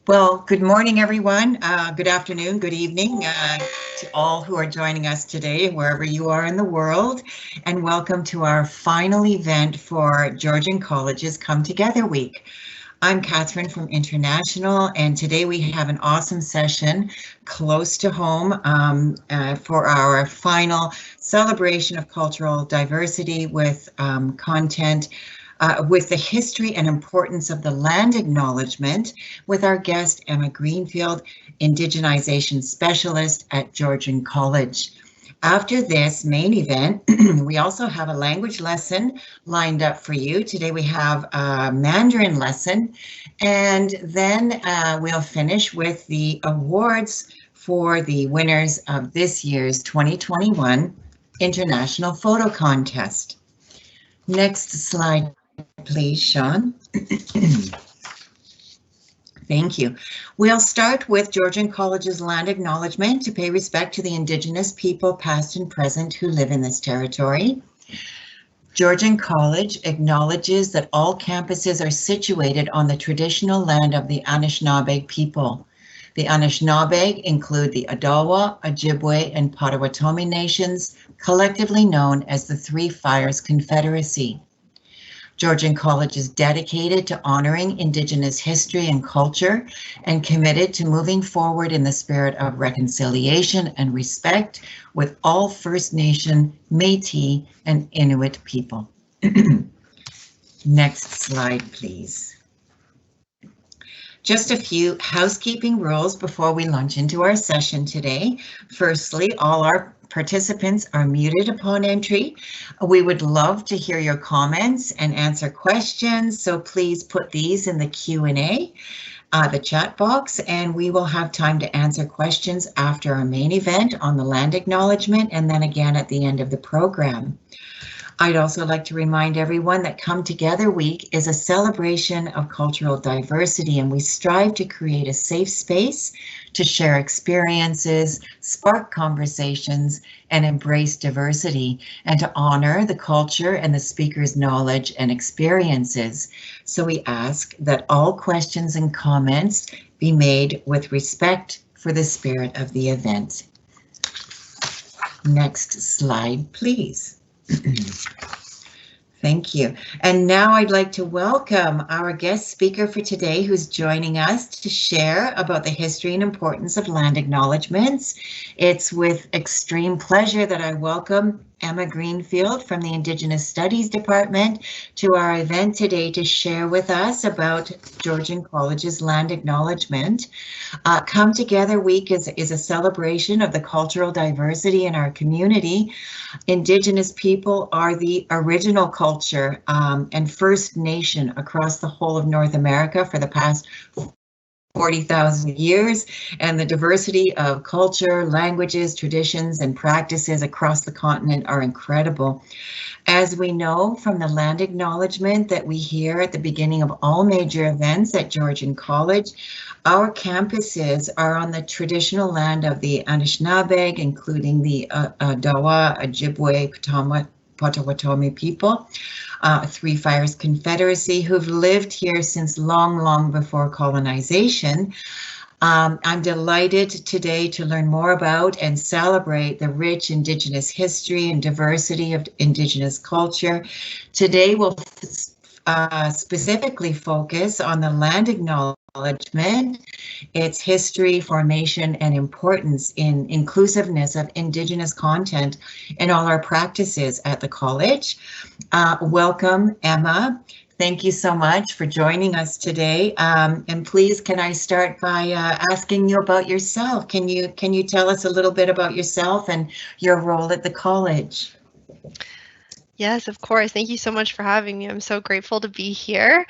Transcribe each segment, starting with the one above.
Well, good morning, everyone. Good afternoon, good evening to all who are joining us today, wherever you are in the world. And welcome to our final event for Georgian College's Come Together Week. I'm Catherine from International, and today we have an awesome session close to home for our final celebration of cultural diversity with content with the history and importance of the land acknowledgement with our guest, Emma Greenfield, Indigenization Specialist at Georgian College. After this main event, we also have a language lesson lined up for you. Today we have a Mandarin lesson, and then we'll finish with the awards for the winners of this year's 2021 International Photo Contest. Next slide, please, Sean. Thank you. We'll start with Georgian College's land acknowledgement to pay respect to the Indigenous people, past and present, who live in this territory. Georgian College acknowledges that all campuses are situated on the traditional land of the Anishinaabe people. The Anishinaabe include the Odawa, Ojibwe, and Potawatomi nations, collectively known as the Three Fires Confederacy. Georgian College is dedicated to honoring Indigenous history and culture and committed to moving forward in the spirit of reconciliation and respect with all First Nation, Métis, and Inuit people. Next slide, please. Just a few housekeeping rules before we launch into our session today. Firstly, all our participants are muted upon entry. We would love to hear your comments and answer questions, so please put these in the Q&A, the chat box, and we will have time to answer questions after our main event on the land acknowledgement and then again at the end of the program. I'd also like to remind everyone that Come Together Week is a celebration of cultural diversity, and we strive to create a safe space to share experiences, spark conversations, and embrace diversity, and to honor the culture and the speaker's knowledge and experiences. So we ask that all questions and comments be made with respect for the spirit of the event. Next slide, please. Thank you. And now I'd like to welcome our guest speaker for today, who's joining us to share about the history and importance of land acknowledgements. It's with extreme pleasure that I welcome Emma Greenfield from the Indigenous Studies Department to our event today to share with us about Georgian College's land acknowledgement. Come Together Week is a celebration of the cultural diversity in our community. Indigenous people are the original culture and First Nation across the whole of North America for the past 40,000 years, and the diversity of culture, languages, traditions, and practices across the continent are incredible. As we know from the land acknowledgement that we hear at the beginning of all major events at Georgian College, our campuses are on the traditional land of the Anishinaabe, including the Odawa, Ojibwe, Potawatomi people, Three Fires Confederacy, who've lived here since long, long before colonization. I'm delighted today to learn more about and celebrate the rich Indigenous history and diversity of Indigenous culture. Today we'll specifically focus on the land acknowledgement, its history, formation, and importance in inclusiveness of Indigenous content in all our practices at the college. Welcome, Emma. Thank you so much for joining us today. And please, can I start by asking you about yourself? Can you tell us a little bit about yourself and your role at the college? Yes, of course. Thank you so much for having me. I'm so grateful to be here.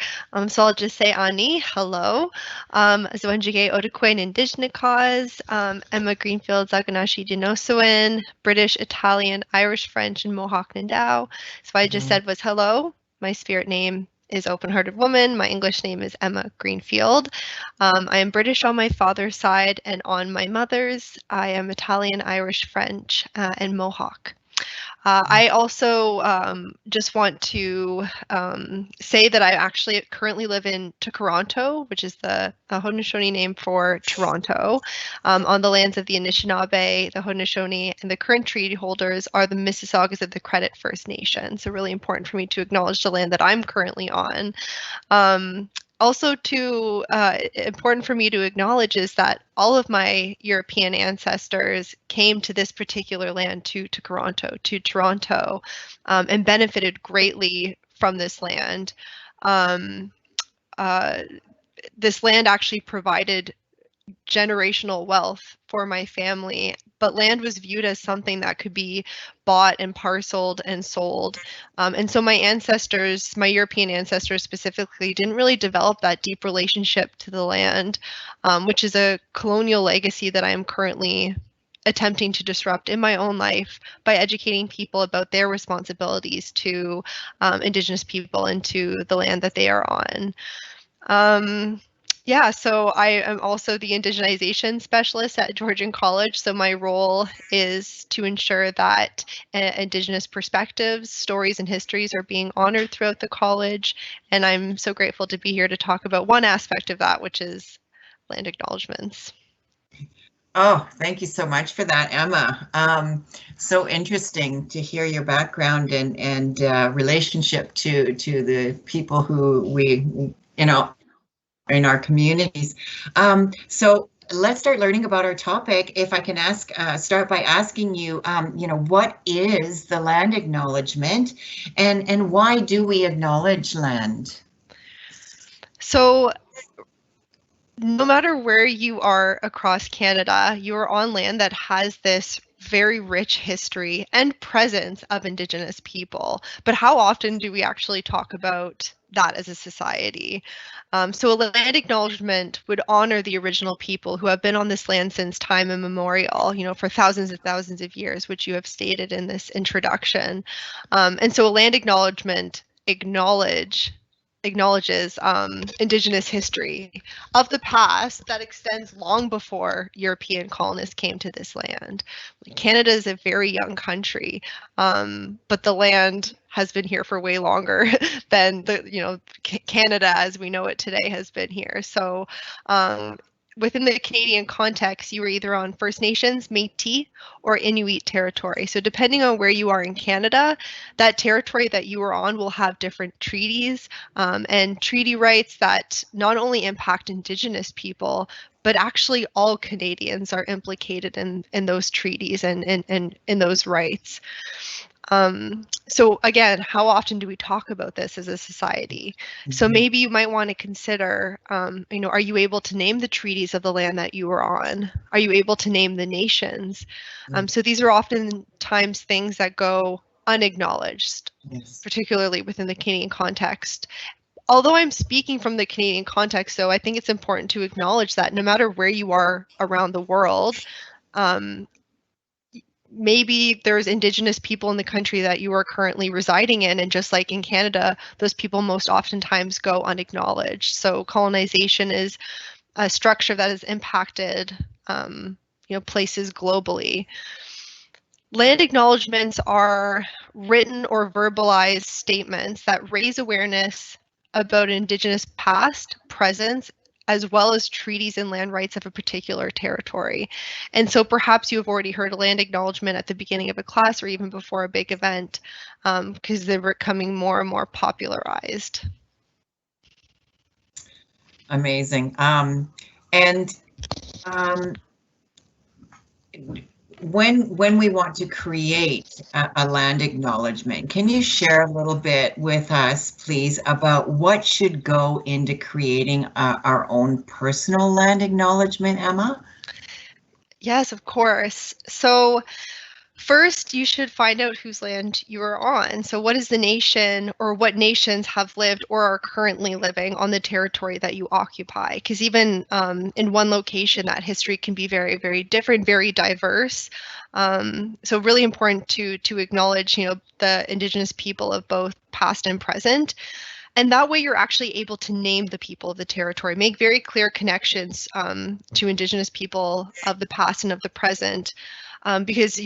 So I'll just say Ani, hello. Zwanjige Odaquin Indigenous Cause, Emma Greenfield Zaganashi Dinosuin, British, Italian, Irish, French, and Mohawk Nandao. So what I just said was hello. My spirit name is Open-Hearted Woman. My English name is Emma Greenfield. I am British on my father's side, and on my mother's, I am Italian, Irish, French, and Mohawk. I also just want to say that I actually currently live in Toronto, which is the Haudenosaunee name for Toronto, on the lands of the Anishinaabe, the Haudenosaunee, and the current treaty holders are the Mississaugas of the Credit First Nation. So really important for me to acknowledge the land that I'm currently on. Also, important for me to acknowledge is that all of my European ancestors came to this particular land, to Toronto, and benefited greatly from this land. This land actually provided generational wealth for my family, but land was viewed as something that could be bought and parceled and sold. And so my ancestors, my European ancestors specifically, didn't really develop that deep relationship to the land, which is a colonial legacy that I am currently attempting to disrupt in my own life by educating people about their responsibilities to Indigenous people and to the land that they are on. Yeah, so I am also the indigenization specialist at Georgian College. So my role is to ensure that Indigenous perspectives, stories, and histories are being honored throughout the college. And I'm so grateful to be here to talk about one aspect of that, which is land acknowledgements. Oh, thank you so much for that, Emma. So interesting to hear your background and relationship to the people who we, in our communities. So let's start learning about our topic. If I can start by asking you, what is the land acknowledgement, and why do we acknowledge land? So no matter where you are across Canada, you are on land that has this very rich history and presence of Indigenous people. But how often do we actually talk about that as a society? So a land acknowledgement would honor the original people who have been on this land since time immemorial, for thousands and thousands of years, which you have stated in this introduction. And so a land acknowledgement acknowledges Indigenous history of the past that extends long before European colonists came to this land. Canada is a very young country, but the land has been here for way longer than Canada as we know it today has been here. So within the Canadian context, you are either on First Nations, Métis, or Inuit territory. So depending on where you are in Canada, that territory that you are on will have different treaties and treaty rights that not only impact Indigenous people, but actually all Canadians are implicated in those treaties and in those rights. So again, how often do we talk about this as a society? So maybe you might want to consider, are you able to name the treaties of the land that you are on? Are you able to name the nations? So these are oftentimes things that go unacknowledged, particularly within the Canadian context. Although I'm speaking from the Canadian context, though, I think it's important to acknowledge that no matter where you are around the world, maybe there's Indigenous people in the country that you are currently residing in, and just like in Canada, those people most oftentimes go unacknowledged. So colonization is a structure that has impacted, places globally. Land acknowledgements are written or verbalized statements that raise awareness about Indigenous past, present, as well as treaties and land rights of a particular territory. And so perhaps you have already heard a land acknowledgement at the beginning of a class or even before a big event, because they're becoming more and more popularized. Amazing. When we want to create a land acknowledgement, can you share a little bit with us, please, about what should go into creating our own personal land acknowledgement, Emma? Yes, of course. So first, you should find out whose land you are on. So what is the nation, or what nations have lived or are currently living on the territory that you occupy? Because even in one location, that history can be very, very different, very diverse. So really important to acknowledge, the Indigenous people of both past and present. And that way you're actually able to name the people of the territory, make very clear connections to Indigenous people of the past and of the present. Because,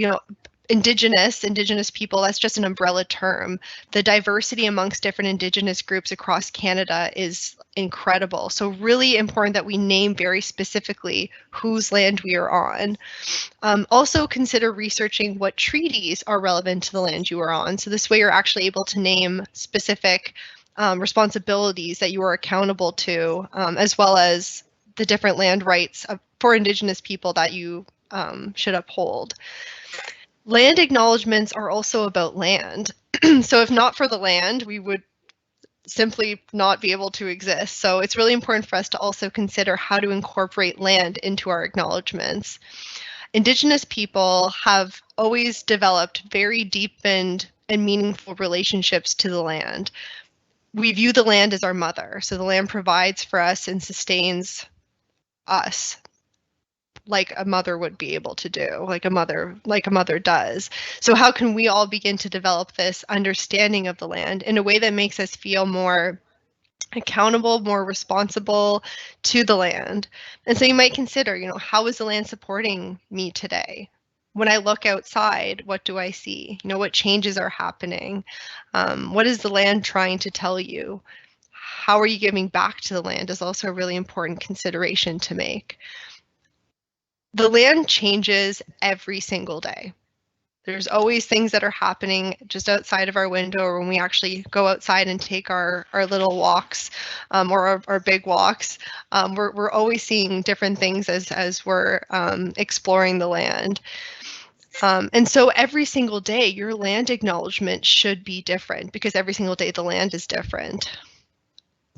Indigenous people, that's just an umbrella term. The diversity amongst different Indigenous groups across Canada is incredible. So really important that we name very specifically whose land we are on. Also consider researching what treaties are relevant to the land you are on. So this way you're actually able to name specific responsibilities that you are accountable to, as well as the different land rights for Indigenous people that you should uphold. Land acknowledgements are also about land. So if not for the land, we would simply not be able to exist. So it's really important for us to also consider how to incorporate land into our acknowledgements. Indigenous people have always developed very deepened and meaningful relationships to the land. We view the land as our mother. So the land provides for us and sustains us, like a mother would be able to do, like a mother does. So how can we all begin to develop this understanding of the land in a way that makes us feel more accountable, more responsible to the land? And so you might consider, how is the land supporting me today? When I look outside, what do I see? What changes are happening? What is the land trying to tell you? How are you giving back to the land is also a really important consideration to make. The land changes every single day. There's always things that are happening just outside of our window, or when we actually go outside and take our little walks, or our big walks. We're always seeing different things as we're exploring the land. And so every single day, your land acknowledgement should be different, because every single day the land is different.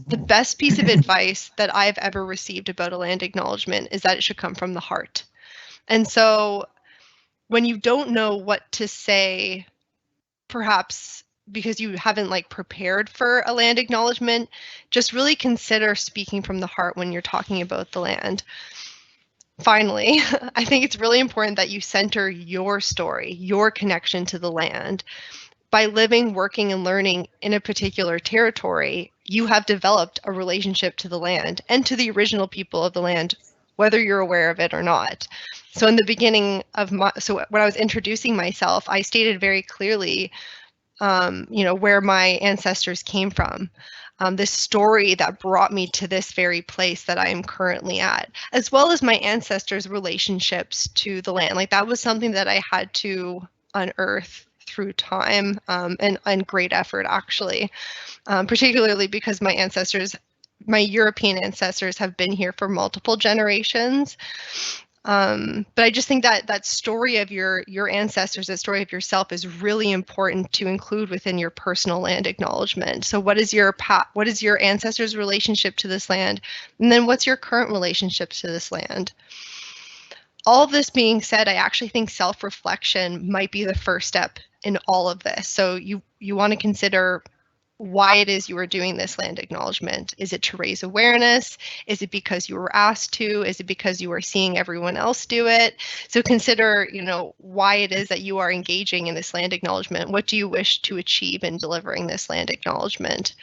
The best piece of advice that I've ever received about a land acknowledgement is that it should come from the heart. And so when you don't know what to say, perhaps because you haven't prepared for a land acknowledgement, just really consider speaking from the heart when you're talking about the land. Finally, I think it's really important that you center your story, your connection to the land. By living, working, and learning in a particular territory, you have developed a relationship to the land and to the original people of the land, whether you're aware of it or not. So in the beginning of when I was introducing myself, I stated very clearly, where my ancestors came from, this story that brought me to this very place that I am currently at, as well as my ancestors' relationships to the land. That was something that I had to unearth through time, and great effort, actually, particularly because my European ancestors have been here for multiple generations. But I just think that story of your ancestors, that story of yourself, is really important to include within your personal land acknowledgement. So what is your ancestors' relationship to this land? And then what's your current relationship to this land? All of this being said, I actually think self-reflection might be the first step in all of this. So you want to consider why it is you are doing this land acknowledgement. Is it to raise awareness? Is it because you were asked to? Is it because you are seeing everyone else do it? So consider, why it is that you are engaging in this land acknowledgement. What do you wish to achieve in delivering this land acknowledgement?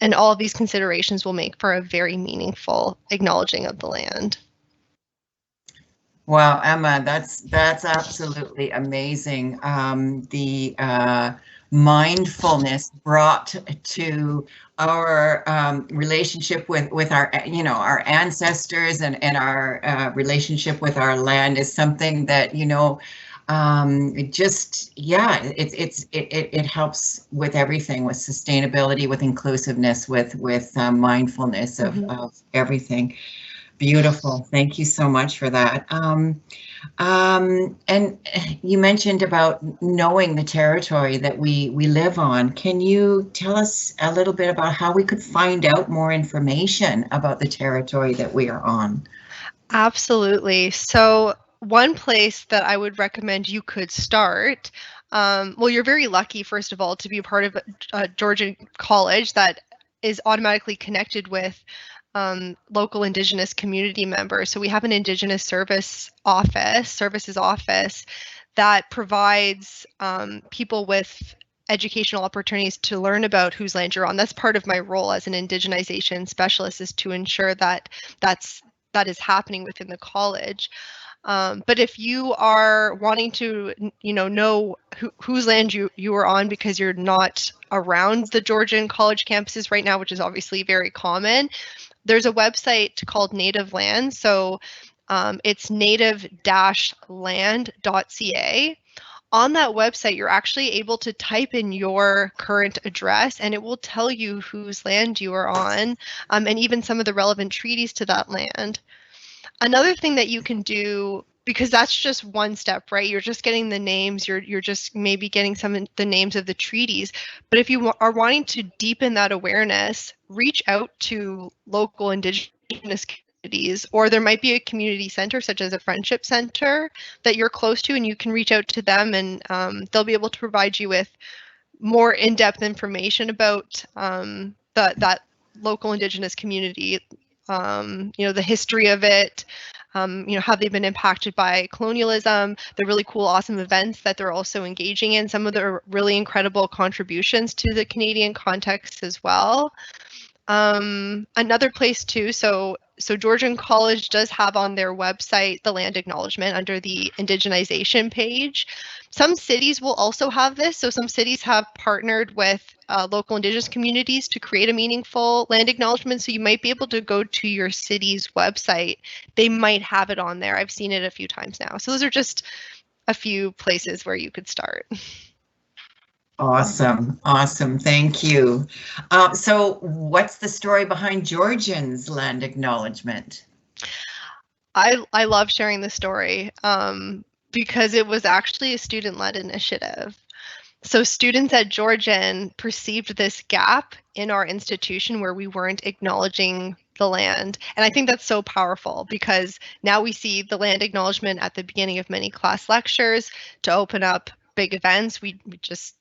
And all of these considerations will make for a very meaningful acknowledging of the land. Wow, Emma, that's absolutely amazing. The mindfulness brought to our relationship with our, our ancestors and our relationship with our land is something that, it helps with everything, with sustainability, with inclusiveness, with mindfulness of everything. Beautiful. Thank you so much for that. And you mentioned about knowing the territory that we live on. Can you tell us a little bit about how we could find out more information about the territory that we are on? Absolutely. So one place that I would recommend you could start, well, you're very lucky, first of all, to be a part of Georgian College that is automatically connected with local Indigenous community members. So we have an Indigenous services office that provides people with educational opportunities to learn about whose land you're on. That's part of my role as an indigenization specialist, is to ensure that that is happening within the college. But if you are wanting to, know whose land you are on because you're not around the Georgian College campuses right now, which is obviously very common, there's a website called Native Land. So it's native-land.ca. On that website, you're actually able to type in your current address and it will tell you whose land you are on, and even some of the relevant treaties to that land. Another thing that you can do, because that's just one step, right? You're just getting the names, you're just maybe getting some of the names of the treaties. But if you are wanting to deepen that awareness, reach out to local Indigenous communities, or there might be a community center such as a friendship center that you're close to, and you can reach out to them and they'll be able to provide you with more in-depth information about that local Indigenous community, the history of it, how they've been impacted by colonialism, the really cool, awesome events that they're also engaging in, some of the really incredible contributions to the Canadian context as well. Another place too, so Georgian College does have on their website the land acknowledgement under the indigenization page. Some cities will also have this. So some cities have partnered with local Indigenous communities to create a meaningful land acknowledgement. So you might be able to go to your city's website. They might have it on there. I've seen it a few times now. So those are just a few places where you could start. Awesome. Awesome. Thank you. So what's the story behind Georgian's land acknowledgement? I love sharing the story because it was actually a student-led initiative. So students at Georgian perceived this gap in our institution where we weren't acknowledging the land. And I think that's so powerful because now we see the land acknowledgement at the beginning of many class lectures to open up big events.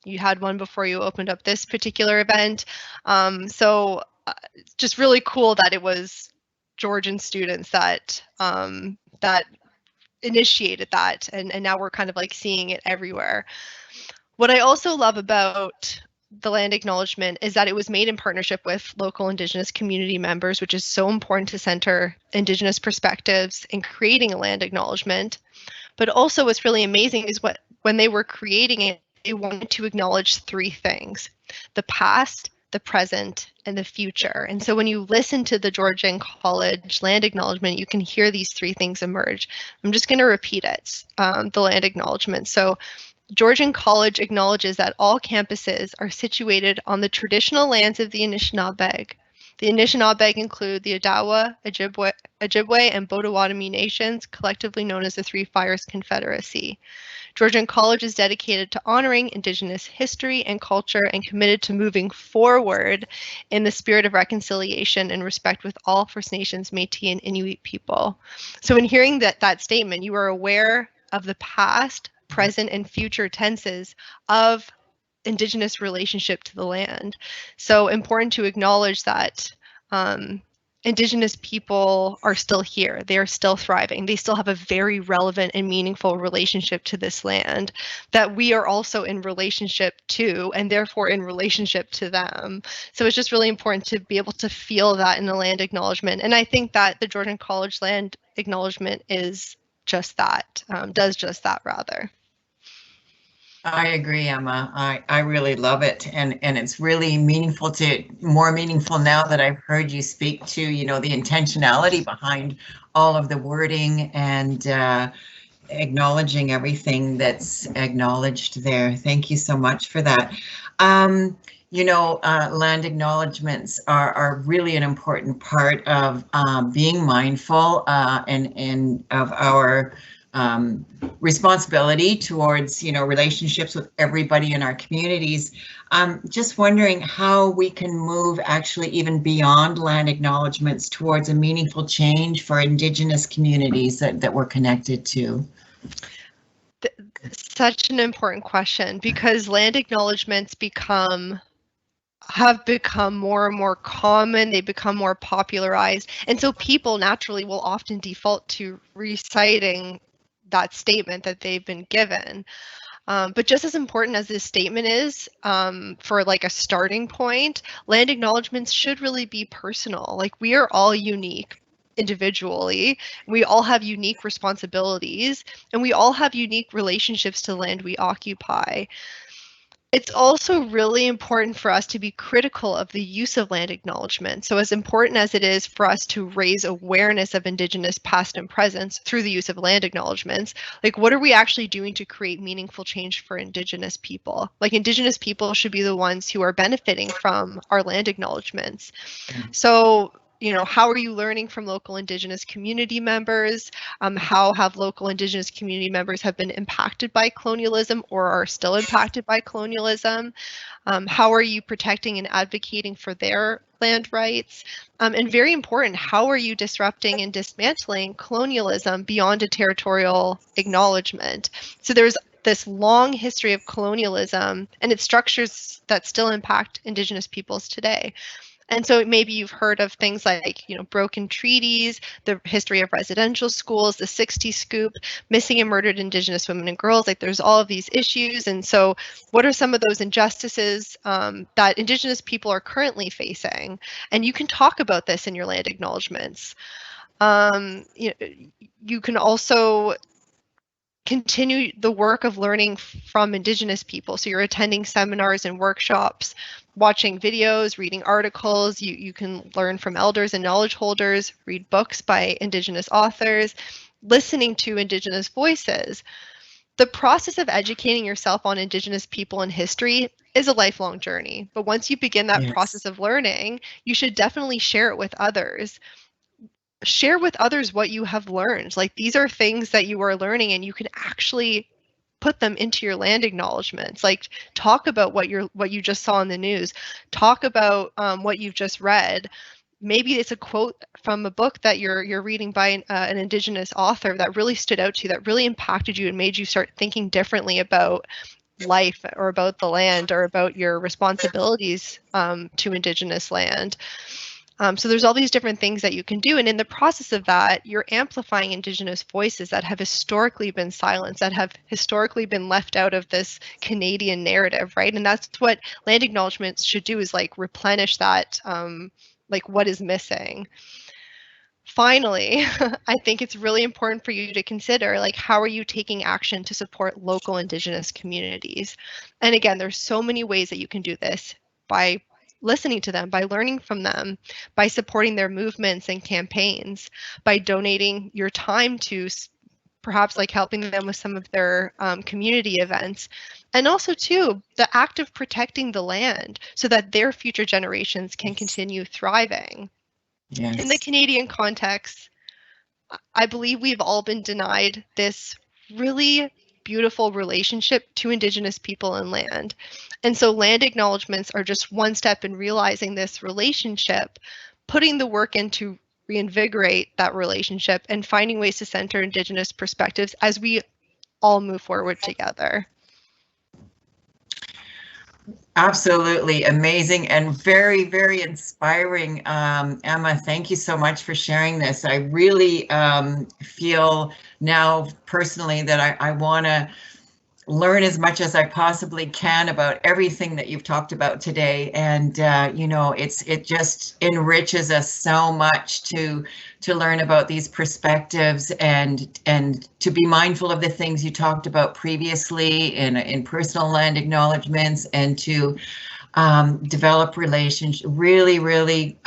You had one before you opened up this particular event. So just really cool that it was Georgian students that that initiated that, and now we're kind of like seeing it everywhere. What I also love about the land acknowledgement is that it was made in partnership with local Indigenous community members, which is so important to center Indigenous perspectives in creating a land acknowledgement. But also what's really amazing is when they were creating it, they wanted to acknowledge three things: the past, the present, and the future. And so when you listen to the Georgian College land acknowledgement, you can hear these three things emerge. I'm just going to repeat it, the land acknowledgement. So Georgian College acknowledges that all campuses are situated on the traditional lands of the Anishinaabe. The Anishinaabe include the Odawa, Ojibwe, and Potawatomi nations, collectively known as the Three Fires Confederacy. Georgian College is dedicated to honoring Indigenous history and culture and committed to moving forward in the spirit of reconciliation and respect with all First Nations, Métis, and Inuit people. So in hearing that statement, you are aware of the past, present, and future tenses of Indigenous relationship to the land. So important to acknowledge that Indigenous people are still here. They are still thriving. They still have a very relevant and meaningful relationship to this land that we are also in relationship to, and therefore in relationship to them. So it's just really important to be able to feel that in the land acknowledgement. And I think that the Georgian College land acknowledgement is just that, does just that rather. I agree, Emma. I really love it, and it's really more meaningful now that I've heard you speak to, the intentionality behind all of the wording and acknowledging everything that's acknowledged there. Thank you so much for that. Land acknowledgements are really an important part of being mindful and of our responsibility towards, relationships with everybody in our communities. Just wondering how we can move actually even beyond land acknowledgements towards a meaningful change for Indigenous communities that we're connected to. Such an important question, because land acknowledgements have become more and more common. They become more popularized. And so people naturally will often default to reciting that statement that they've been given. But just as important as this statement is for like a starting point, land acknowledgements should really be personal. Like, we are all unique. individually. We all have unique responsibilities, and we all have unique relationships to the land we occupy. It's also really important for us to be critical of the use of land acknowledgement. So as important as it is for us to raise awareness of Indigenous past and present through the use of land acknowledgements, like what are we actually doing to create meaningful change for Indigenous people? Like Indigenous people should be the ones who are benefiting from our land acknowledgements. So, you know, how are you learning from local Indigenous community members? How have local Indigenous community members have been impacted by colonialism or are still impacted by colonialism? How are you protecting and advocating for their land rights? And very important, how are you disrupting and dismantling colonialism beyond a territorial acknowledgement? So there's this long history of colonialism and its structures that still impact Indigenous peoples today. And so maybe you've heard of things like, you know, broken treaties, the history of residential schools, the 60 scoop, missing and murdered Indigenous women and girls. Like there's all of these issues. And so what are some of those injustices that Indigenous people are currently facing? And you can talk about this in your land acknowledgements. You can also continue the work of learning from Indigenous people. So you're attending seminars and workshops, watching videos, reading articles. You can learn from elders and knowledge holders, read books by Indigenous authors, listening to Indigenous voices. The process of educating yourself on Indigenous people and history is a lifelong journey. But once you begin that process of learning, you should definitely share it with others. Share with others what you have learned. Like these are things that you are learning and you can actually put them into your land acknowledgements. Like talk about what you just saw in the news. Talk about what you've just read. Maybe it's a quote from a book that you're reading by an Indigenous author that really stood out to you, that really impacted you and made you start thinking differently about life or about the land or about your responsibilities to Indigenous land. So there's all these different things that you can do. And in the process of that, you're amplifying Indigenous voices that have historically been silenced, that have historically been left out of this Canadian narrative, right? And that's what land acknowledgements should do, is like replenish that, like what is missing. Finally, I think it's really important for you to consider, like, how are you taking action to support local Indigenous communities? And again, there's so many ways that you can do this: by listening to them, by learning from them, by supporting their movements and campaigns, by donating your time to perhaps like helping them with some of their community events. And also too, the act of protecting the land so that their future generations can continue thriving. Yes. In the Canadian context, I believe we've all been denied this really beautiful relationship to Indigenous people and land. And so land acknowledgements are just one step in realizing this relationship, putting the work in to reinvigorate that relationship and finding ways to center Indigenous perspectives as we all move forward together. Absolutely amazing and very, very inspiring. Emma, thank you so much for sharing this. I really feel now personally that I want to learn as much as I possibly can about everything that you've talked about today. And you know, it just enriches us so much to learn about these perspectives and to be mindful of the things you talked about previously in personal land acknowledgements, and to develop relationships, really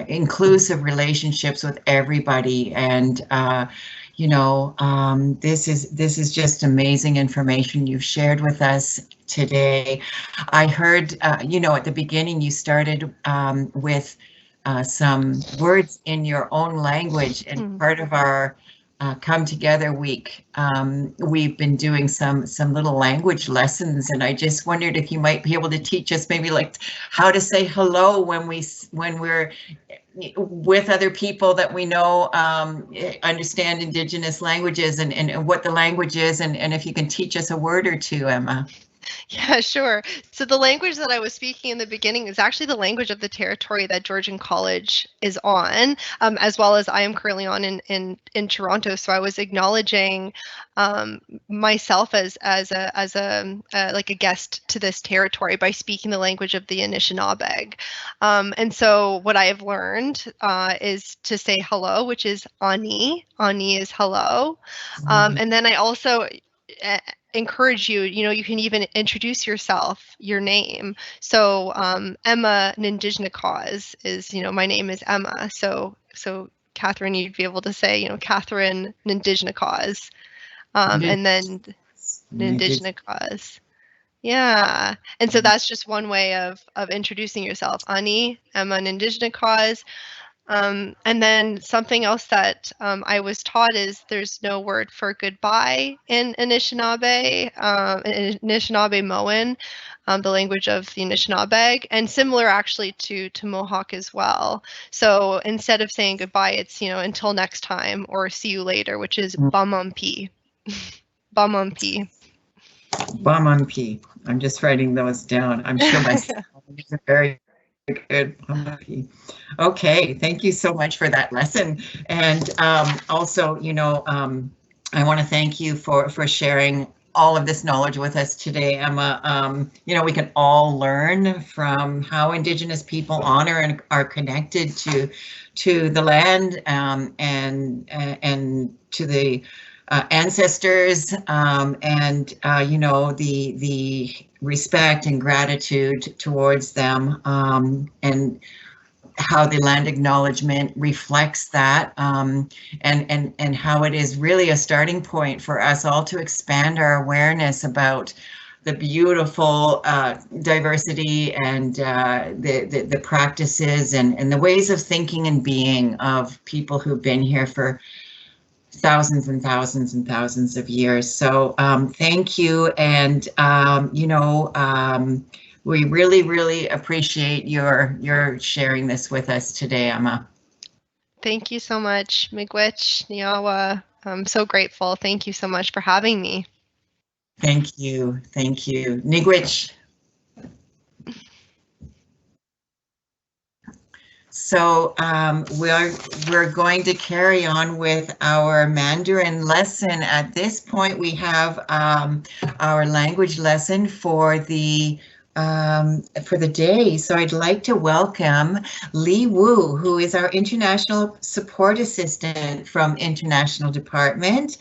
inclusive relationships with everybody. And you know, this is just amazing information you've shared with us today. I heard, you know, at the beginning you started with some words in your own language, and part of our Come Together week, we've been doing some little language lessons, and I just wondered if you might be able to teach us maybe like how to say hello when we're with other people that we know understand Indigenous languages, and what the language is, and if you can teach us a word or two, Emma. Yeah, sure. So the language that I was speaking in the beginning is actually the language of the territory that Georgian College is on, as well as I am currently on in Toronto. So I was acknowledging myself as a like a guest to this territory by speaking the language of the Anishinaabe. And so what I have learned is to say hello, which is ani. Ani is hello. And then I also uh, encourage you, you can even introduce yourself, your name. So Emma Nindignicause is, my name is Emma. So Catherine, you'd be able to say, Catherine Nindignicause, and then Nindignicause. Yeah. And so that's just one way of introducing yourself. Ani, Emma Nindignicause. And then something else that I was taught is there's no word for goodbye in Anishinaabe, Moan, the language of the Anishinaabe, and similar actually to Mohawk as well. So instead of saying goodbye, it's, until next time or see you later, which is bamampi. Bamampi. Bamampi. I'm just writing those down. I'm sure my is a very good. Okay, thank you so much for that lesson. And also, I want to thank you for sharing all of this knowledge with us today, Emma. We can all learn from how Indigenous people honor and are connected to the land and to the ancestors, and the respect and gratitude towards them, and how the land acknowledgement reflects that, and how it is really a starting point for us all to expand our awareness about the beautiful diversity and the practices and the ways of thinking and being of people who've been here for thousands and thousands and thousands of years. So thank you. And, we really, really appreciate your sharing this with us today, Emma. Thank you so much, Miigwech, Niawa. I'm so grateful. Thank you so much for having me. Thank you. Thank you. Miigwech. So we're going to carry on with our Mandarin lesson. At this point, we have our language lesson for the day. So I'd like to welcome Li Wu, who is our International Support Assistant from International Department.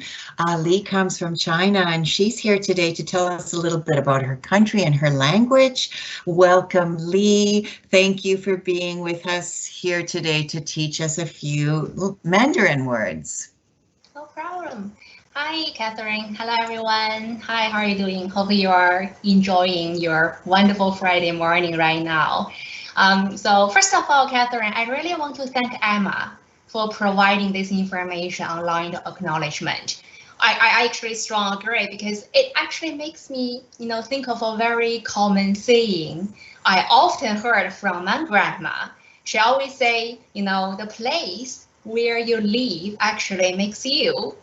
Li comes from China, and she's here today to tell us a little bit about her country and her language. Welcome, Li. Thank you for being with us here today to teach us a few Mandarin words. No problem. Hi, Catherine. Hello, everyone. Hi, how are you doing? Hope you are enjoying your wonderful Friday morning right now. So first of all, Catherine, I really want to thank Emma for providing this information on land acknowledgement. I actually strongly agree because it actually makes me, think of a very common saying I often heard from my grandma. She always say, the place where you live actually makes you.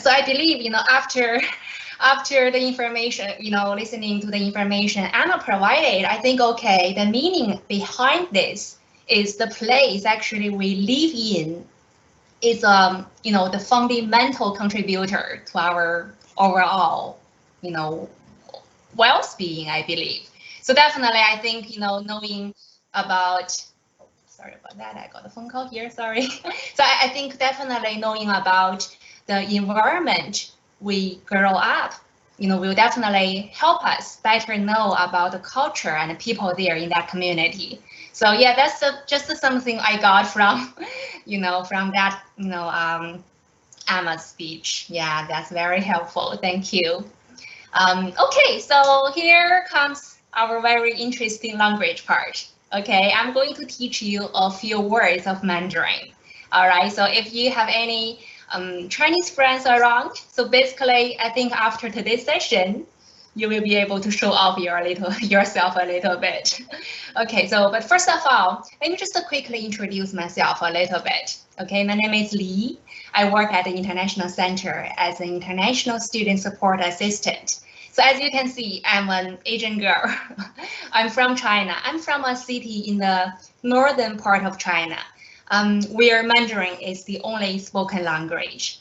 So I believe, after the information, listening to the information Anna provided, I think, okay, the meaning behind this is the place actually we live in is, the fundamental contributor to our overall, well-being, I believe. So definitely, I think, knowing about, sorry about that, I got a phone call here, sorry. So I think definitely knowing about the environment we grow up, will definitely help us better know about the culture and the people there in that community. So yeah, that's just something I got from, from that, Emma's speech. Yeah, that's very helpful. Thank you. Okay, so here comes our very interesting language part. Okay, I'm going to teach you a few words of Mandarin. All right, so if you have any Chinese friends around, so basically, I think after today's session, you will be able to show off yourself a little bit. Okay, so but first of all, let me just quickly introduce myself a little bit. Okay, my name is Li. I work at the International Center as an International Student Support Assistant. So So as you can see, I'm an Asian girl. I'm from China. I'm from a city in the northern part of China, where Mandarin is the only spoken language.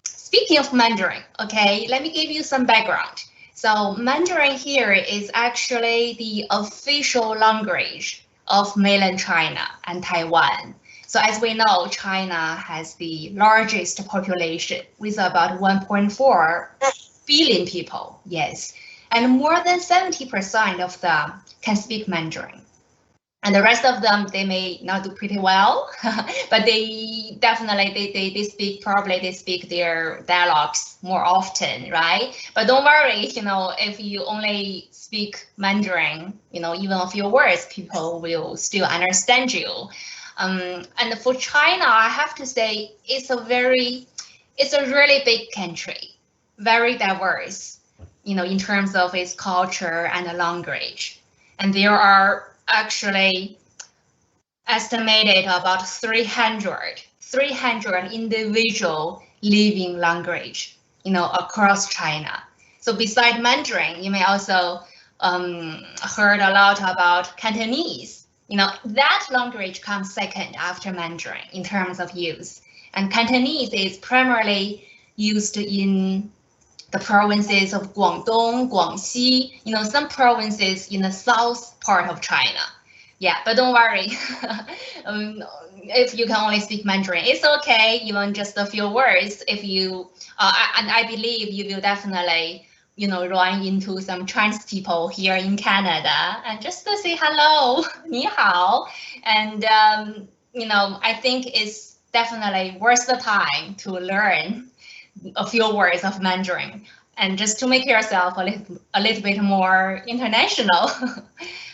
Speaking of Mandarin, okay, let me give you some background. So Mandarin here is actually the official language of mainland China and Taiwan. So as we know, China has the largest population with about 1.4 billion people, yes. And more than 70% of them can speak Mandarin. And the rest of them, they may not do pretty well, but they definitely, they speak, probably they speak their dialects more often, right? But don't worry, you know, if you only speak Mandarin, you know, even a few words, people will still understand you. And for China, I have to say, it's a really big country, very diverse, you know, in terms of its culture and language. And there are actually estimated about 300 individual living language, you know, across China. So beside Mandarin, you may also heard a lot about Cantonese. You know, that language comes second after Mandarin in terms of use. And Cantonese is primarily used in the provinces of Guangdong, Guangxi, you know, some provinces in the south part of China. Yeah, but don't worry. If you can only speak Mandarin, it's okay, even just a few words. If you, and I believe you will definitely, you know, run into some Chinese people here in Canada and just to say hello, ni hao. And, you know, I think it's definitely worth the time to learn a few words of Mandarin and just to make yourself a little bit more international.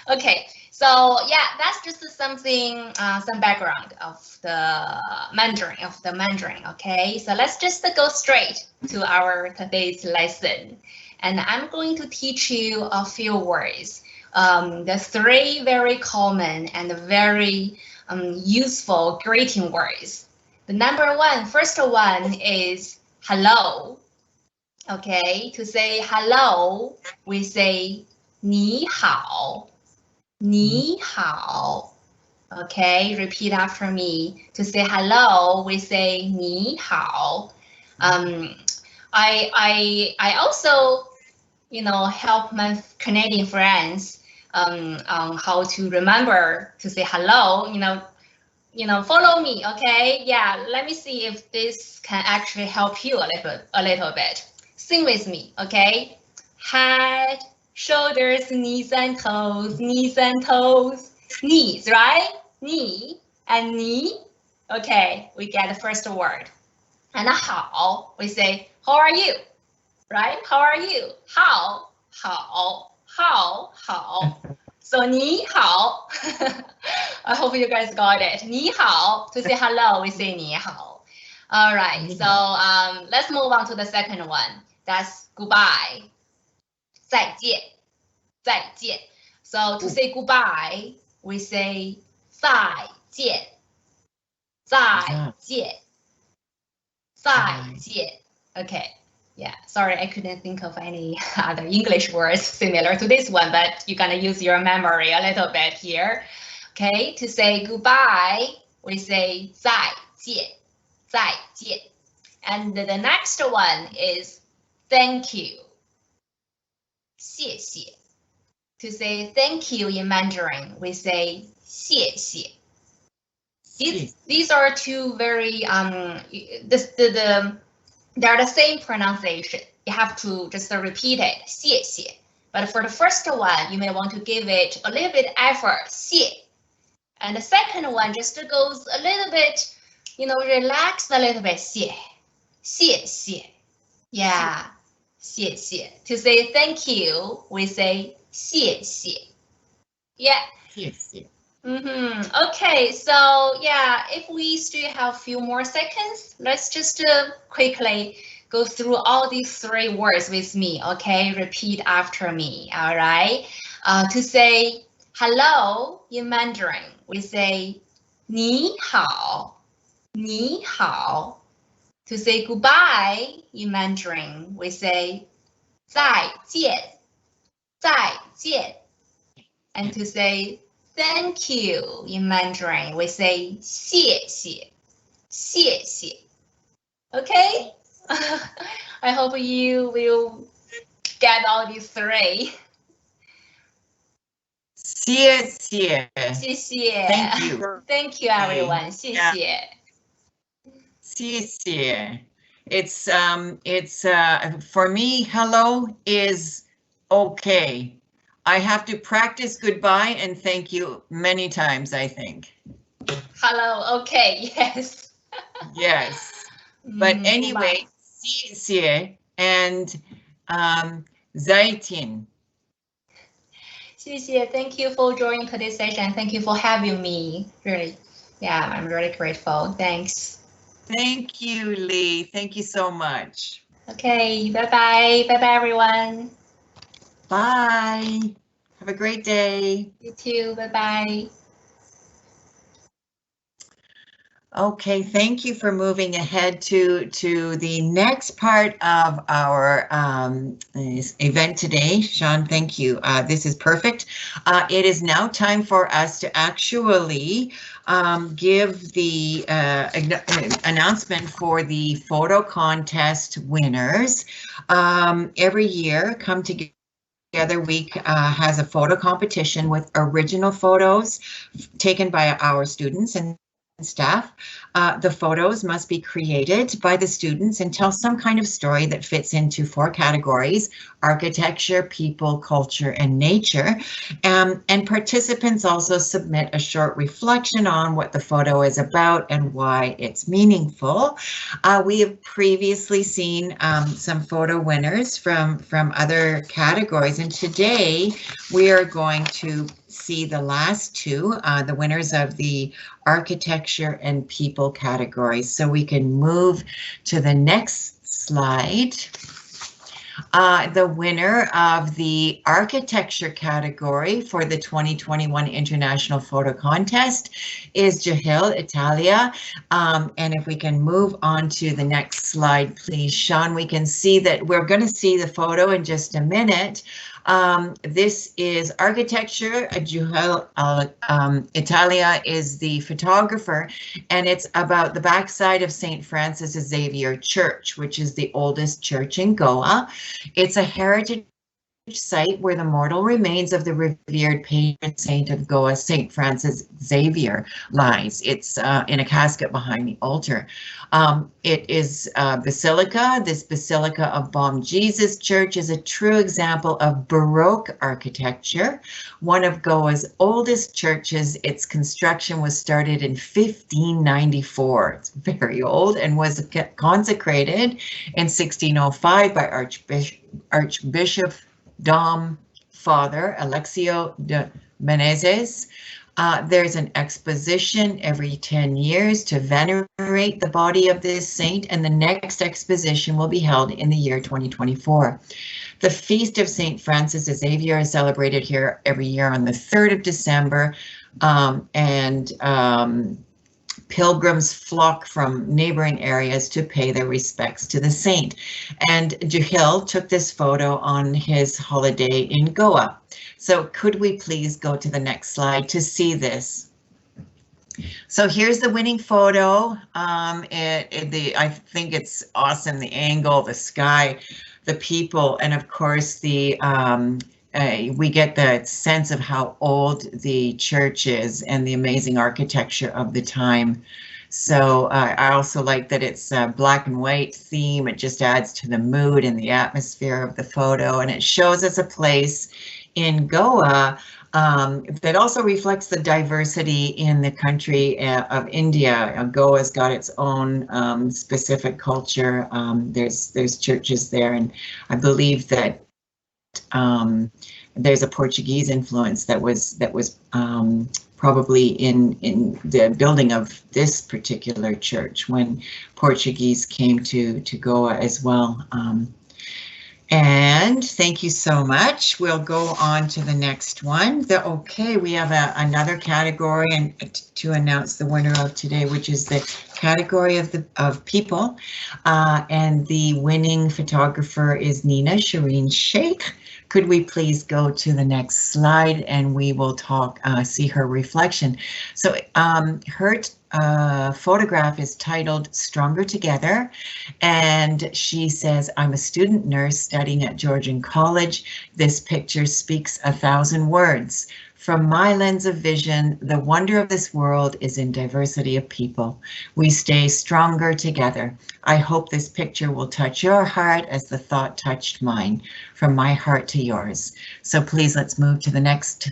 Okay, so yeah, that's just something, some background of the Mandarin, okay? So let's just go straight to our today's lesson. And I'm going to teach you a few words, the three very common and very useful greeting words. The first one is hello. Okay, to say hello, we say 你好, 你好. Okay, repeat after me. To say hello, we say 你好. I also, you know, help my Canadian friends on how to remember to say hello. You know, follow me, okay? Yeah, let me see if this can actually help you a little bit. Sing with me, okay? Head, shoulders, knees and toes, knees and toes. Knees, right? Knee and knee. Okay, we get the first word. And 好, we say, how are you? Right? How are you? How? So 你好. I hope you guys got it. 你好. To say hello, we say 你好. All right, so let's move on to the second one. That's goodbye. 再见. 再见. So to say goodbye, we say 再见. 再见. 再见. Okay. Yeah, sorry, I couldn't think of any other English words similar to this one, but you're gonna use your memory a little bit here. Okay, to say goodbye, we say 再见, 再见. And the next one is thank you, 谢谢. To say thank you in Mandarin, we say 谢谢. These are two very they're the same pronunciation. You have to just repeat it, 谢谢. But for the first one, you may want to give it a little bit effort, 谢. And the second one just goes a little bit, you know, relax a little bit, 谢. 谢谢. Yeah, 谢谢. To say thank you, we say 谢谢. Yeah. 谢谢. Okay, so yeah, if we still have a few more seconds, let's just quickly go through all these three words with me, okay? Repeat after me, all right? To say hello in Mandarin, we say 你好, 你好. To say goodbye in Mandarin, we say 再见, 再见. And to say thank you in Mandarin, we say 谢谢, 谢谢. Okay? I hope you will get all these three. 谢谢. 谢谢. Thank you. Thank you, everyone. 谢谢. 谢谢. It's for me, hello is okay. I have to practice goodbye and thank you many times, I think. Hello, okay, yes. Yes. But anyway, 谢谢 and Zaitin. 谢谢. Thank you for joining today's session. Thank you for having me. Really, yeah, I'm really grateful. Thanks. Thank you, Lee. Thank you so much. Okay, bye-bye. Bye-bye, everyone. Bye. Have a great day. You too. Bye-bye. Okay, thank you for moving ahead to the next part of our event today. Sean, thank you. This is perfect. It is now time for us to actually give the announcement for the photo contest winners. Every year, Come Together Week has a photo competition with original photos taken by our students and staff. The photos must be created by the students and tell some kind of story that fits into 4 categories: architecture, people, culture, and nature. And participants also submit a short reflection on what the photo is about and why it's meaningful. We have previously seen some photo winners from other categories, and today we are going to see the last 2, the winners of the architecture and people categories. So we can move to the next slide. The winner of the architecture category for the 2021 International Photo Contest is Jahil Italia. And if we can move on to the next slide, please, Sean, we can see that we're going to see the photo in just a minute. This is architecture. Jahil Italia is the photographer, and it's about the backside of St. Francis Xavier Church, which is the oldest church in Goa. It's a heritage site where the mortal remains of the revered patron saint of Goa, St. Francis Xavier, lies. It's in a casket behind the altar. It is a basilica. This Basilica of Bom Jesus Church is a true example of Baroque architecture, one of Goa's oldest churches. Its construction was started in 1594. It's very old and was consecrated in 1605 by Archbishop Dom Father Alexio de Menezes. There's an exposition every 10 years to venerate the body of this saint, and the next exposition will be held in the year 2024. The Feast of St. Francis Xavier is celebrated here every year on the 3rd of December, pilgrims flock from neighboring areas to pay their respects to the saint. And Jahil took this photo on his holiday in Goa. So could we please go to the next slide to see this? So here's the winning photo. I think it's awesome. The angle, the sky, the people, and of course we get the sense of how old the church is and the amazing architecture of the time. So I also like that it's a black and white theme. It just adds to the mood and the atmosphere of the photo, and it shows us a place in Goa that also reflects the diversity in the country of India. Goa's got its own specific culture. There's churches there, and I believe that there's a Portuguese influence that was probably in the building of this particular church when Portuguese came to Goa as well. And thank you so much. We'll go on to the next one. Okay, we have another category and to announce the winner of today, which is the category of people. And the winning photographer is Nina Shireen Sheikh. Could we please go to the next slide and we will talk, see her reflection. So her photograph is titled Stronger Together, and she says, I'm a student nurse studying at Georgian College. This picture speaks 1,000 words. From my lens of vision, the wonder of this world is in diversity of people. We stay stronger together. I hope this picture will touch your heart as the thought touched mine, from my heart to yours. So please, let's move to the next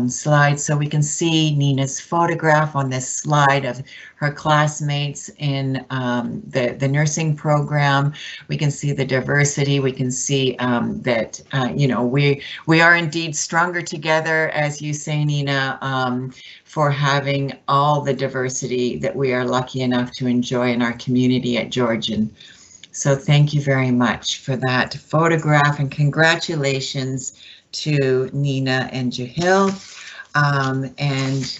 slide so we can see Nina's photograph on this slide of her classmates in the nursing program. We can see the diversity. We can see that, you know, we are indeed stronger together, as you say, Nina, for having all the diversity that we are lucky enough to enjoy in our community at Georgian. So thank you very much for that photograph, and congratulations to Nina and Jahil. And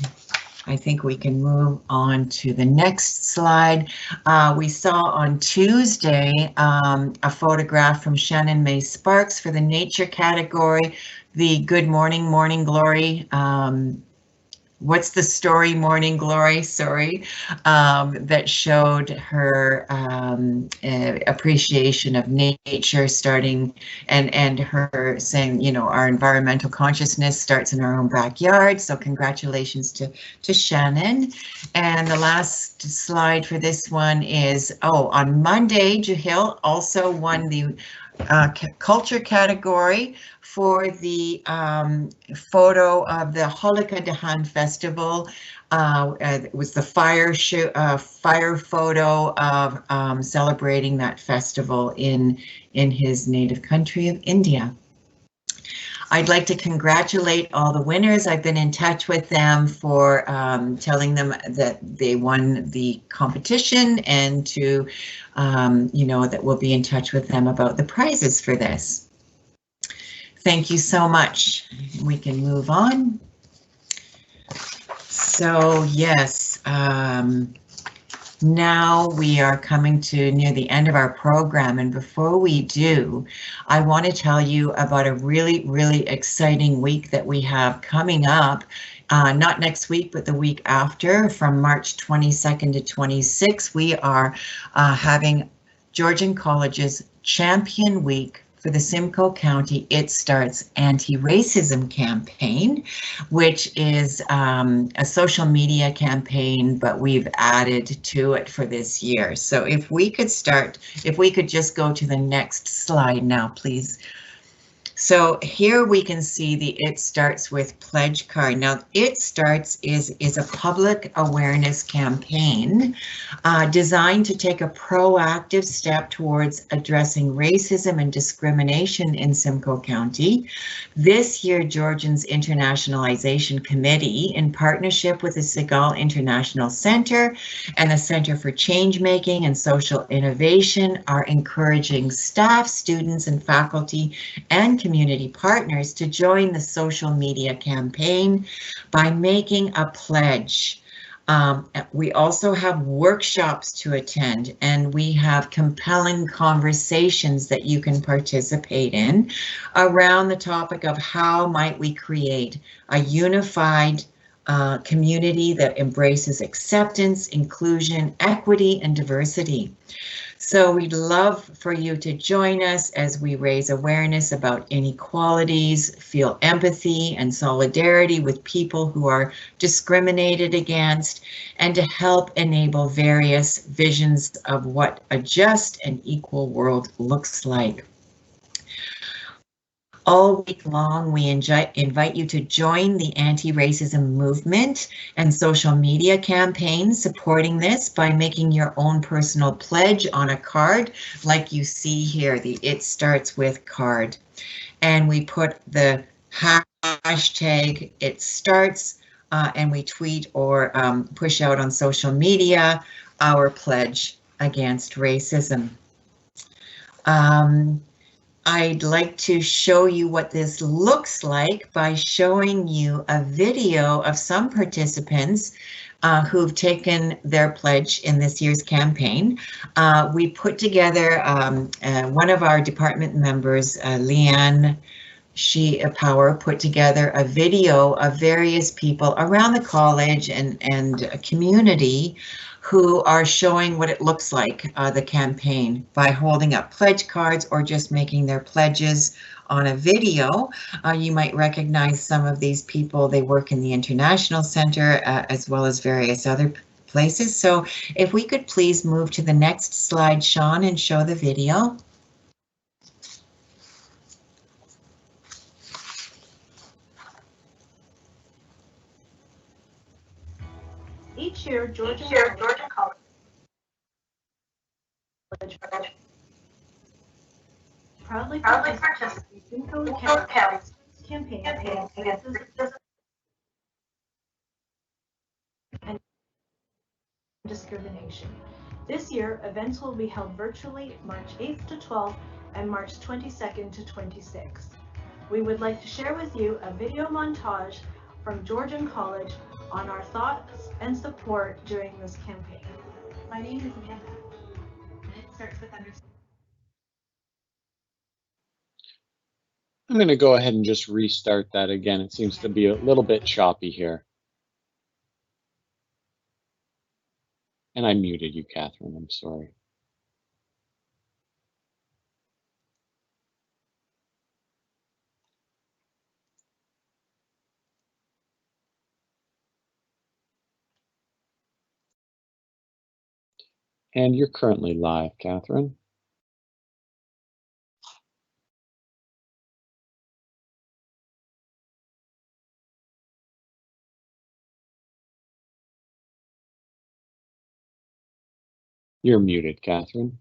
I think we can move on to the next slide. We saw on Tuesday a photograph from Shannon May Sparks for the nature category, the Good Morning, Morning Glory. What's the story, Morning Glory, sorry, that showed her appreciation of nature starting and her saying, you know, our environmental consciousness starts in our own backyard. So congratulations to Shannon. And the last slide for this one is, on Monday, Jahil also won the culture category for the photo of the Holika Dahan Festival. It was the fire photo of celebrating that festival in his native country of India. I'd like to congratulate all the winners. I've been in touch with them for telling them that they won the competition, and to, you know, that we'll be in touch with them about the prizes for this. Thank you so much. We can move on. So yes, now we are coming to near the end of our program, and before we do, I want to tell you about a really exciting week that we have coming up. Not next week, but the week after, from March 22nd to 26th, we are having Georgian College's Champion Week for the Simcoe County It Starts Anti-Racism campaign, which is a social media campaign, but we've added to it for this year. So if we could just go to the next slide now, please. So here we can see the It Starts With pledge card. Now, It Starts is a public awareness campaign designed to take a proactive step towards addressing racism and discrimination in Simcoe County. This year, Georgian's Internationalization Committee, in partnership with the Segal International Center and the Center for Changemaking and Social Innovation, are encouraging staff, students, and faculty and community partners to join the social media campaign by making a pledge. We also have workshops to attend, and we have compelling conversations that you can participate in around the topic of how might we create a unified community that embraces acceptance, inclusion, equity, and diversity. So we'd love for you to join us as we raise awareness about inequalities, feel empathy and solidarity with people who are discriminated against, and to help enable various visions of what a just and equal world looks like. All week long, we invite you to join the anti-racism movement and social media campaigns supporting this by making your own personal pledge on a card like you see here, the It Starts With card. And we put the hashtag It Starts and we tweet or push out on social media our pledge against racism. I'd like to show you what this looks like by showing you a video of some participants who've taken their pledge in this year's campaign. We put together, one of our department members, Leanne Power, put together a video of various people around the college and community who are showing what it looks like, the campaign, by holding up pledge cards or just making their pledges on a video. You might recognize some of these people. They work in the International Center as well as various other places. So if we could please move to the next slide, Sean, and show the video. Each year, Georgia College proudly participates in Simcoe County's campaign against and discrimination. This year, events will be held virtually March 8th to 12th and March 22nd to 26th. We would like to share with you a video montage from Georgian College on our thoughts and support during this campaign. My name is Amanda, and it starts with understanding. I'm going to go ahead and just restart that again. It seems to be a little bit choppy here. And I muted you, Catherine. I'm sorry. And you're currently live, Catherine. You're muted, Catherine.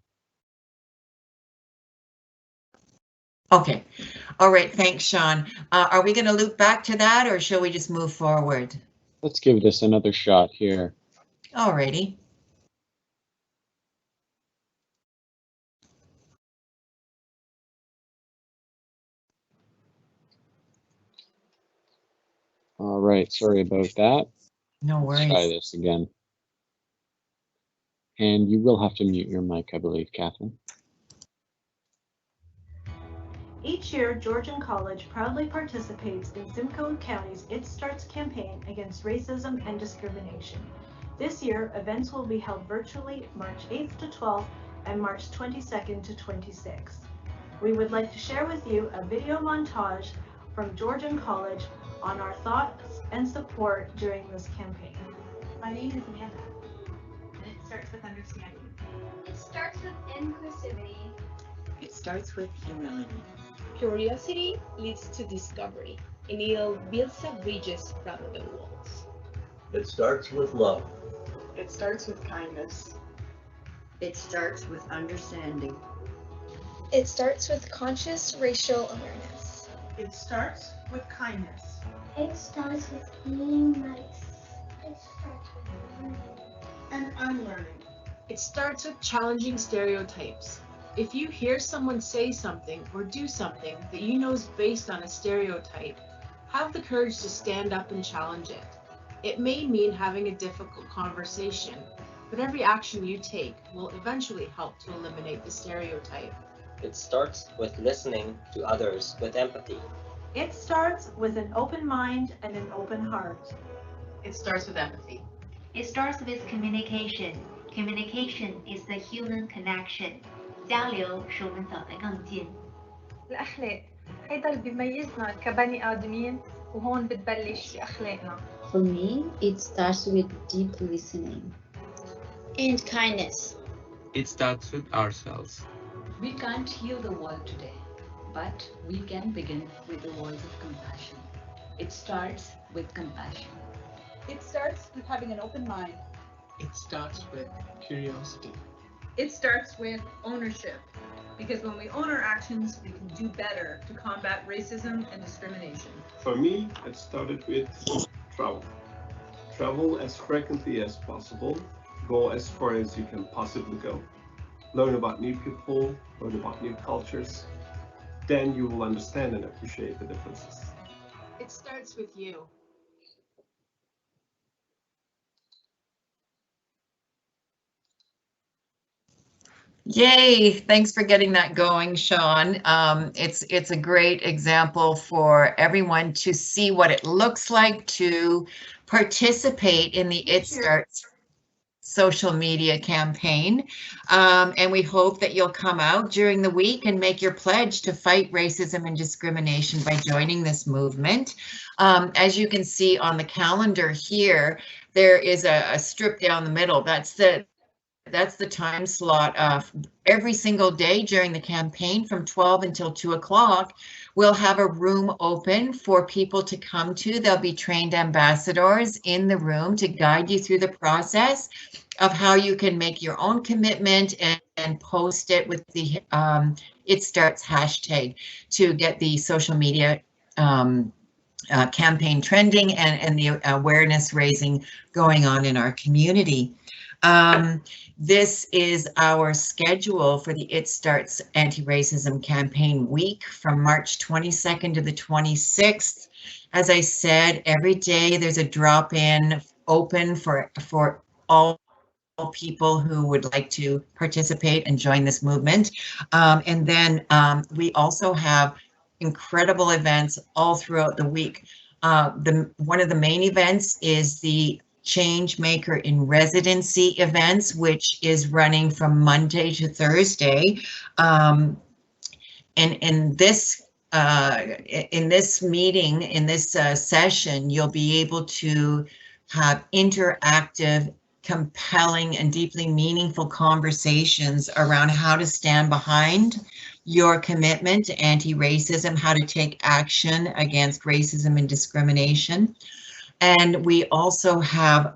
Okay. All right. Thanks, Sean. Are we going to loop back to that, or shall we just move forward? Let's give this another shot here. All righty. All right. Sorry about that. No worries. Let's try this again. And you will have to mute your mic, I believe, Catherine. Each year, Georgian College proudly participates in Simcoe County's It Starts campaign against racism and discrimination. This year, events will be held virtually March 8th to 12th and March 22nd to 26th. We would like to share with you a video montage from Georgian College on our thoughts and support during this campaign. My name is Amanda, and it starts with understanding. It starts with inclusivity. It starts with humility. Curiosity leads to discovery, and it'll build up bridges rather than walls. It starts with love. It starts with kindness. It starts with understanding. It starts with conscious racial awareness. It starts with kindness. It starts with being nice. It starts with learning and unlearning. It starts with challenging stereotypes. If you hear someone say something or do something that you know is based on a stereotype, have the courage to stand up and challenge it. It may mean having a difficult conversation, but every action you take will eventually help to eliminate the stereotype. It starts with listening to others with empathy. It starts with an open mind and an open heart. It starts with empathy. It starts with communication. Communication is the human connection. 交流使我们走得更近. الأخلاق هيدا اللي بيميزنا كبني آدمين وهون بتبلش أخلاقنا. For me, it starts with deep listening and kindness. It starts with ourselves. We can't heal the world today, but we can begin with the words of compassion. It starts with compassion. It starts with having an open mind. It starts with curiosity. It starts with ownership, because when we own our actions, we can do better to combat racism and discrimination. For me, it started with travel. Travel as frequently as possible. Go as far as you can possibly go. Learn about new people, learn about new cultures. then you will understand and appreciate the differences. It starts with you. Yay, thanks for getting that going, Sean. It's a great example for everyone to see what it looks like to participate in the It Starts social media campaign. And we hope that you'll come out during the week and make your pledge to fight racism and discrimination by joining this movement. As you can see on the calendar here, there is a strip down the middle. That's the time slot of every single day during the campaign from 12 until 2 o'clock. We'll have a room open for people to come to. There'll be trained ambassadors in the room to guide you through the process of how you can make your own commitment and post it with the It Starts hashtag to get the social media campaign trending and the awareness raising going on in our community. This is our schedule for the It Starts Anti-Racism Campaign Week from March 22nd to the 26th. As I said, every day there's a drop-in open for all people who would like to participate and join this movement. And then we also have incredible events all throughout the week. One of the main events is the Change Maker in Residency events, which is running from Monday to Thursday. And in this meeting, in this session, you'll be able to have interactive, compelling, and deeply meaningful conversations around how to stand behind your commitment to anti-racism, how to take action against racism and discrimination. And we also have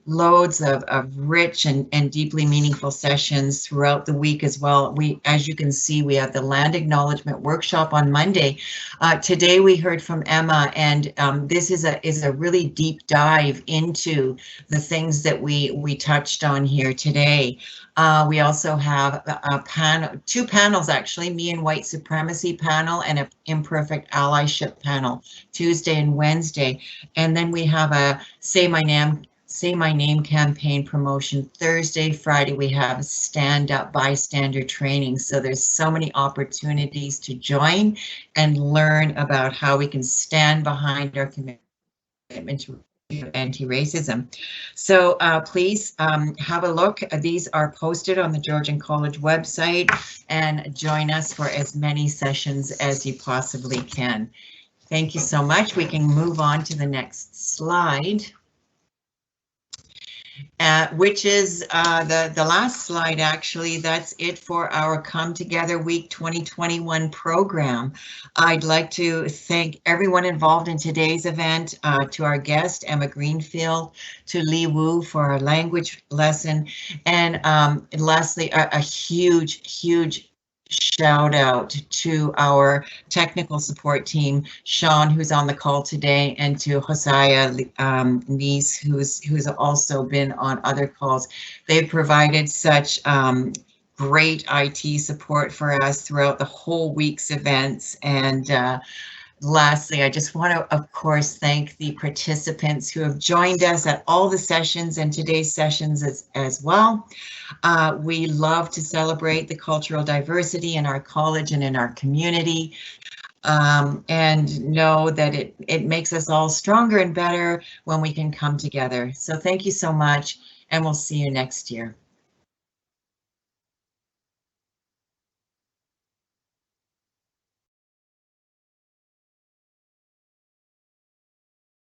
loads of rich and deeply meaningful sessions throughout the week as well. As you can see, we have the Land Acknowledgement Workshop on Monday. Today we heard from Emma, and this is a really deep dive into the things that we touched on here today. We also have two panels actually, me and White Supremacy panel and an Imperfect Allyship panel, Tuesday and Wednesday. And then we have a Say My Name campaign promotion Thursday. Friday we have Stand Up Bystander training. So there's so many opportunities to join and learn about how we can stand behind our commitment to anti-racism. So please have a look. These are posted on the Georgian College website, and join us for as many sessions as you possibly can. Thank you so much. We can move on to the next slide. Which is the last slide, actually. That's it for our Come Together Week 2021 program. I'd like to thank everyone involved in today's event, to our guest, Emma Greenfield, to Lee Wu for our language lesson, and lastly, a huge shout out to our technical support team, Sean, who's on the call today, and to Hosea Nice, who's also been on other calls. They've provided such great IT support for us throughout the whole week's events. And lastly, I just want to, of course, thank the participants who have joined us at all the sessions and today's sessions as well. We love to celebrate the cultural diversity in our college and in our community, and know that it makes us all stronger and better when we can come together. So thank you so much, and we'll see you next year.